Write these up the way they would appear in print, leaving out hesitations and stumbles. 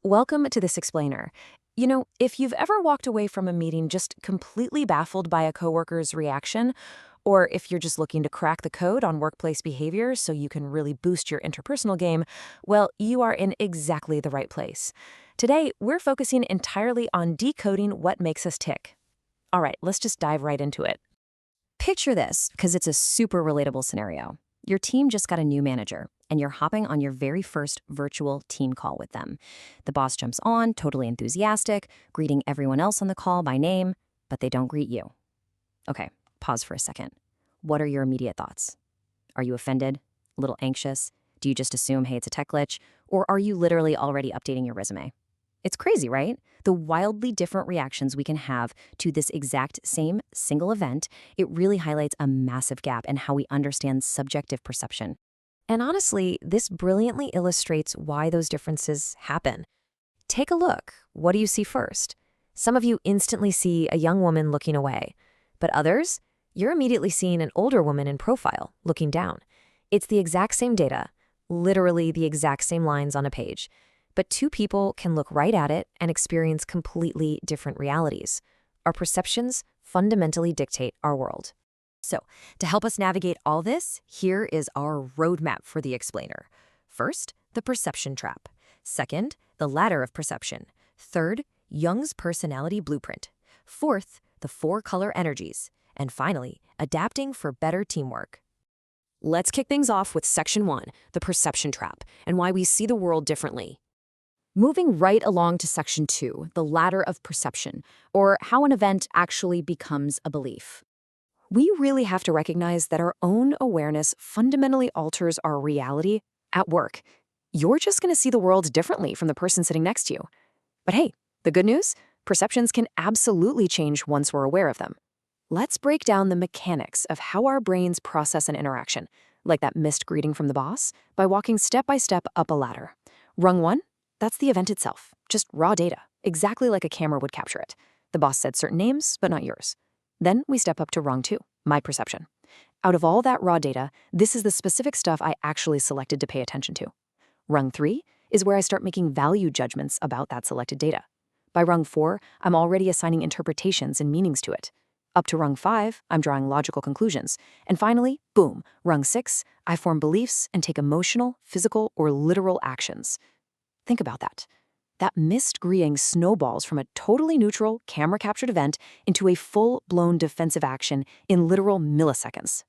Welcome to this explainer. If you've ever walked away from a meeting just completely baffled by a coworker's reaction, or if you're just looking to crack the code on workplace behavior so you can really boost your interpersonal game, well, you are in exactly the right place. Today, we're focusing entirely on decoding what makes us tick. All right, let's just dive right into it. Picture this, because it's a super relatable scenario. Your team just got a new manager, and you're hopping on your very first virtual team call with them. The boss jumps on, totally enthusiastic, greeting everyone else on the call by name, but they don't greet you. Okay, pause for a second. What are your immediate thoughts? Are you offended? A little anxious? Do you just assume, hey, it's a tech glitch? Or are you literally already updating your resume? It's crazy, right? The wildly different reactions we can have to this exact same single event, it really highlights a massive gap in how we understand subjective perception. And honestly, this brilliantly illustrates why those differences happen. Take a look. What do you see first? Some of you instantly see a young woman looking away, but others, you're immediately seeing an older woman in profile, looking down. It's the exact same data, literally the exact same lines on a page. But two people can look right at it and experience completely different realities. Our perceptions fundamentally dictate our world. So, to help us navigate all this, here is our roadmap for the explainer. First, the perception trap. Second, the ladder of perception. Third, Jung's personality blueprint. Fourth, the four color energies. And finally, adapting for better teamwork. Let's kick things off with Section 1, the perception trap, and why we see the world differently. Moving right along to Section 2, the ladder of perception, or how an event actually becomes a belief. We really have to recognize that our own awareness fundamentally alters our reality at work. You're just going to see the world differently from the person sitting next to you. But hey, the good news? Perceptions can absolutely change once we're aware of them. Let's break down the mechanics of how our brains process an interaction, like that missed greeting from the boss, by walking step by step up a ladder. Rung 1? That's the event itself, just raw data, exactly like a camera would capture it. The boss said certain names, but not yours. Then we step up to rung 2, my perception. Out of all that raw data, this is the specific stuff I actually selected to pay attention to. Rung 3 is where I start making value judgments about that selected data. By rung 4, I'm already assigning interpretations and meanings to it. Up to rung 5, I'm drawing logical conclusions. And finally, boom, rung 6, I form beliefs and take emotional, physical, or literal actions. Think about that. That missed greeting snowballs from a totally neutral, camera-captured event into a full-blown defensive action in literal milliseconds.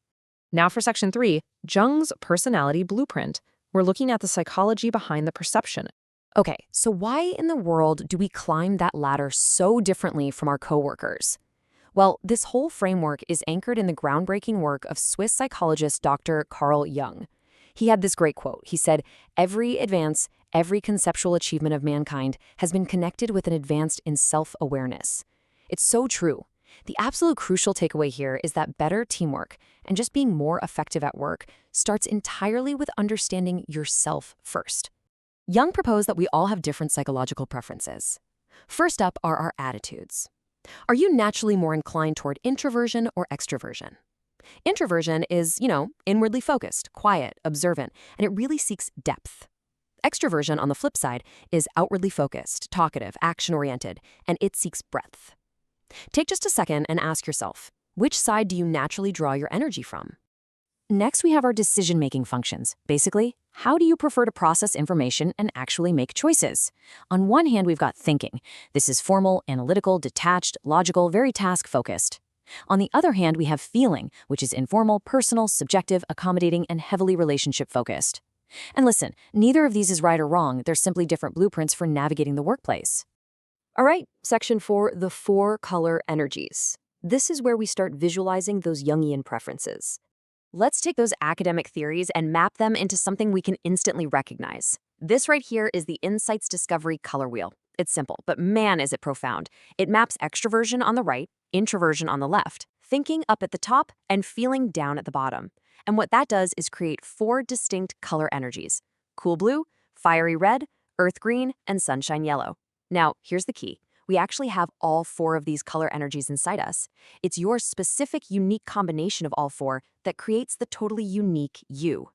Now for Section 3, Jung's personality blueprint. We're looking at the psychology behind the perception. Okay, so why in the world do we climb that ladder so differently from our coworkers? Well, this whole framework is anchored in the groundbreaking work of Swiss psychologist Dr. Carl Jung. He had this great quote. He said, "Every advance, every conceptual achievement of mankind has been connected with an advance in self-awareness." It's so true. The absolute crucial takeaway here is that better teamwork and just being more effective at work starts entirely with understanding yourself first. Jung proposed that we all have different psychological preferences. First up are our attitudes. Are you naturally more inclined toward introversion or extroversion? Introversion is, inwardly focused, quiet, observant, and it really seeks depth. Extroversion, on the flip side, is outwardly focused, talkative, action-oriented, and it seeks breadth. Take just a second and ask yourself, which side do you naturally draw your energy from? Next, we have our decision-making functions. Basically, how do you prefer to process information and actually make choices? On one hand, we've got thinking. This is formal, analytical, detached, logical, very task-focused. On the other hand, we have feeling, which is informal, personal, subjective, accommodating, and heavily relationship-focused. And listen, neither of these is right or wrong. They're simply different blueprints for navigating the workplace. All right, Section 4, the four color energies. This is where we start visualizing those Jungian preferences. Let's take those academic theories and map them into something we can instantly recognize. This right here is the Insights Discovery color wheel. It's simple, but man, is it profound. It maps extroversion on the right, introversion on the left, thinking up at the top, and feeling down at the bottom. And what that does is create four distinct color energies: cool blue, fiery red, earth green, and sunshine yellow. Now, here's the key. We actually have all four of these color energies inside us. It's your specific, unique combination of all four that creates the totally unique you.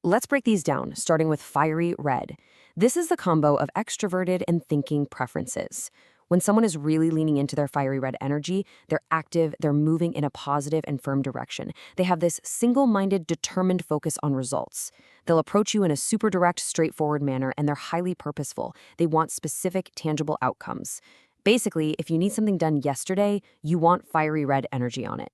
Let's break these down, starting with fiery red. This is the combo of extroverted and thinking preferences. When someone is really leaning into their fiery red energy, they're active, they're moving in a positive and firm direction. They have this single-minded, determined focus on results. They'll approach you in a super direct, straightforward manner, and they're highly purposeful. They want specific, tangible outcomes. Basically, if you need something done yesterday, you want fiery red energy on it.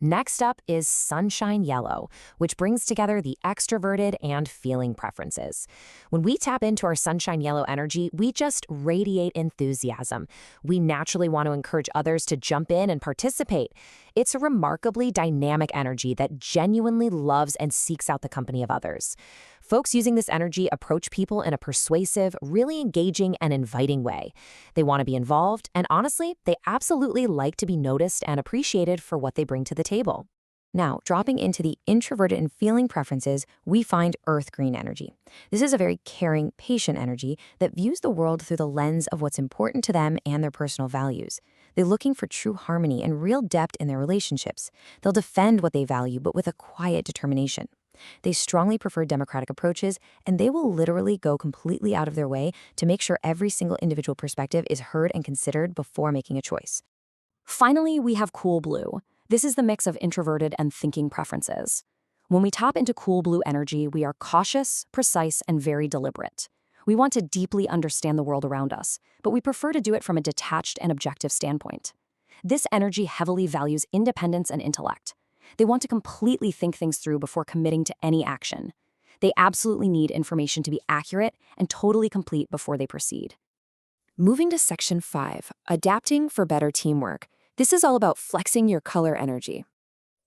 Next up is sunshine yellow, which brings together the extroverted and feeling preferences. When we tap into our sunshine yellow energy, we just radiate enthusiasm. We naturally want to encourage others to jump in and participate. It's a remarkably dynamic energy that genuinely loves and seeks out the company of others. Folks using this energy approach people in a persuasive, really engaging, and inviting way. They want to be involved, and honestly, they absolutely like to be noticed and appreciated for what they bring to the table. Now, dropping into the introverted and feeling preferences, we find earth green energy. This is a very caring, patient energy that views the world through the lens of what's important to them and their personal values. They're looking for true harmony and real depth in their relationships. They'll defend what they value, but with a quiet determination. They strongly prefer democratic approaches, and they will literally go completely out of their way to make sure every single individual perspective is heard and considered before making a choice. Finally, we have cool blue. This is the mix of introverted and thinking preferences. When we tap into cool blue energy, we are cautious, precise, and very deliberate. We want to deeply understand the world around us, but we prefer to do it from a detached and objective standpoint. This energy heavily values independence and intellect. They want to completely think things through before committing to any action. They absolutely need information to be accurate and totally complete before they proceed. Moving to Section 5, Adapting for Better Teamwork. This is all about flexing your color energy.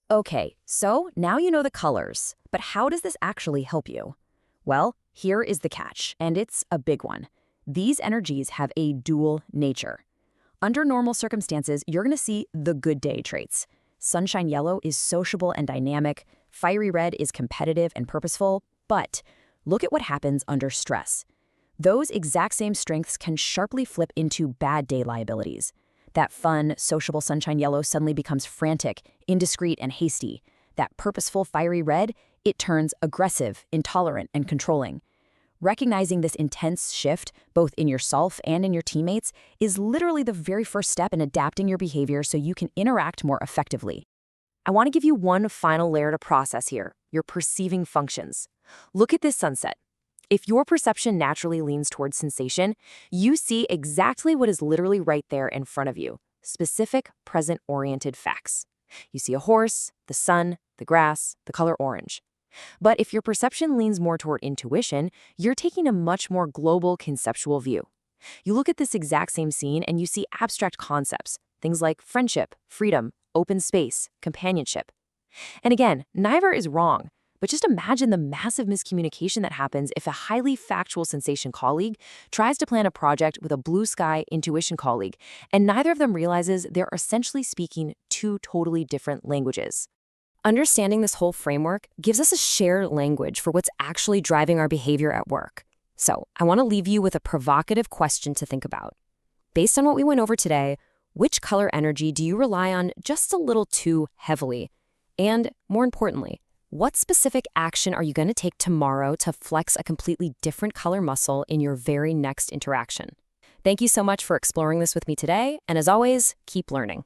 Okay, so now you know the colors, but how does this actually help you? Well, here is the catch, and it's a big one. These energies have a dual nature. Under normal circumstances, you're going to see the good day traits. Sunshine yellow is sociable and dynamic, fiery red is competitive and purposeful, but look at what happens under stress. Those exact same strengths can sharply flip into bad day liabilities. That fun, sociable sunshine yellow suddenly becomes frantic, indiscreet, and hasty. That purposeful fiery red, it turns aggressive, intolerant, and controlling. Recognizing this intense shift, both in yourself and in your teammates, is literally the very first step in adapting your behavior so you can interact more effectively. I want to give you one final layer to process here, your perceiving functions. Look at this sunset. If your perception naturally leans towards sensation, you see exactly what is literally right there in front of you, specific, present-oriented facts. You see a horse, the sun, the grass, the color orange. But if your perception leans more toward intuition, you're taking a much more global, conceptual view. You look at this exact same scene and you see abstract concepts, things like friendship, freedom, open space, companionship. And again, neither is wrong, but just imagine the massive miscommunication that happens if a highly factual sensation colleague tries to plan a project with a blue sky intuition colleague, and neither of them realizes they're essentially speaking two totally different languages. Understanding this whole framework gives us a shared language for what's actually driving our behavior at work. So, I want to leave you with a provocative question to think about. Based on what we went over today, which color energy do you rely on just a little too heavily? And, more importantly, what specific action are you going to take tomorrow to flex a completely different color muscle in your very next interaction? Thank you so much for exploring this with me today, and as always, keep learning.